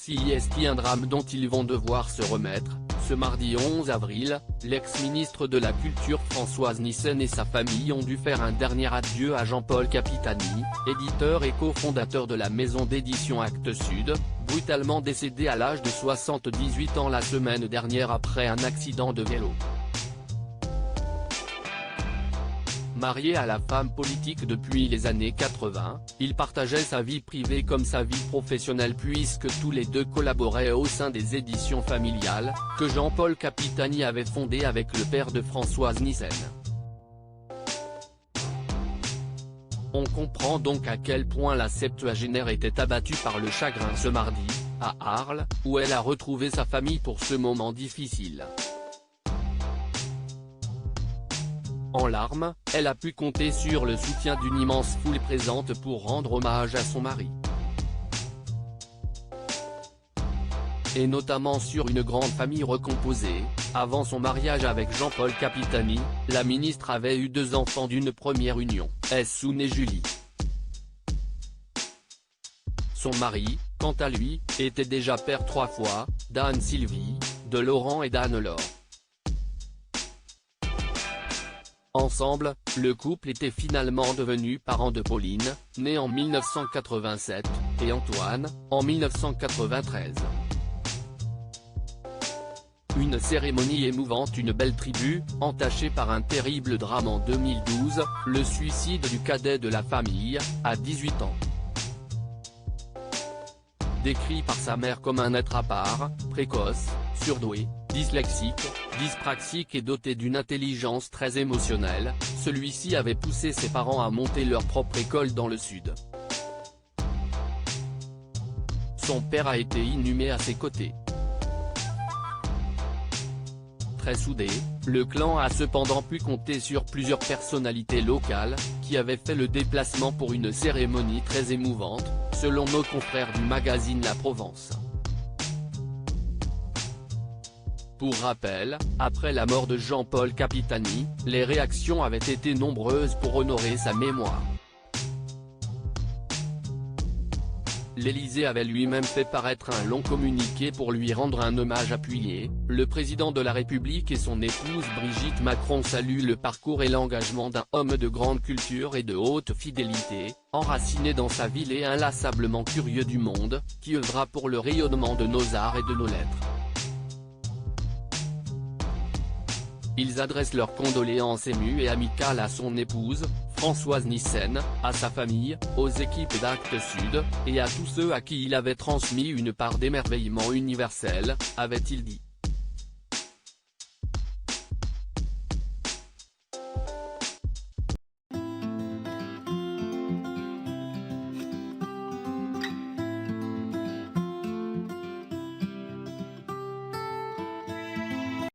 Si est un drame dont ils vont devoir se remettre, ce mardi 11 avril, l'ex-ministre de la Culture Françoise Nyssen et sa famille ont dû faire un dernier adieu à Jean-Paul Capitani, éditeur et cofondateur de la maison d'édition Actes Sud, brutalement décédé à l'âge de 78 ans la semaine dernière après un accident de vélo. Marié à la femme politique depuis les années 80, il partageait sa vie privée comme sa vie professionnelle puisque tous les deux collaboraient au sein des éditions familiales, que Jean-Paul Capitani avait fondées avec le père de Françoise Nyssen. On comprend donc à quel point la septuagénaire était abattue par le chagrin ce mardi, à Arles, où elle a retrouvé sa famille pour ce moment difficile. En larmes, elle a pu compter sur le soutien d'une immense foule présente pour rendre hommage à son mari. Et notamment sur une grande famille recomposée. Avant son mariage avec Jean-Paul Capitani, la ministre avait eu 2 enfants d'une première union, Essoun et Julie. Son mari, quant à lui, était déjà père 3 fois, d'Anne-Sylvie, de Laurent et d'Anne-Laure. Ensemble, le couple était finalement devenu parent de Pauline, née en 1987, et Antoine, en 1993. Une cérémonie émouvante, une belle tribu, entachée par un terrible drame en 2012, le suicide du cadet de la famille, à 18 ans. Décrit par sa mère comme un être à part, précoce, surdoué, dyslexique, dyspraxique et doté d'une intelligence très émotionnelle, celui-ci avait poussé ses parents à monter leur propre école dans le sud. Son père a été inhumé à ses côtés. Très soudé, le clan a cependant pu compter sur plusieurs personnalités locales, qui avaient fait le déplacement pour une cérémonie très émouvante, selon nos confrères du magazine La Provence. Pour rappel, après la mort de Jean-Paul Capitani, les réactions avaient été nombreuses pour honorer sa mémoire. L'Élysée avait lui-même fait paraître un long communiqué pour lui rendre un hommage appuyé. Le président de la République et son épouse Brigitte Macron saluent le parcours et l'engagement d'un homme de grande culture et de haute fidélité, enraciné dans sa ville et inlassablement curieux du monde, qui œuvra pour le rayonnement de nos arts et de nos lettres. Ils adressent leurs condoléances émues et amicales à son épouse, Françoise Nyssen, à sa famille, aux équipes d'Actes Sud, et à tous ceux à qui il avait transmis une part d'émerveillement universel, avait-il dit.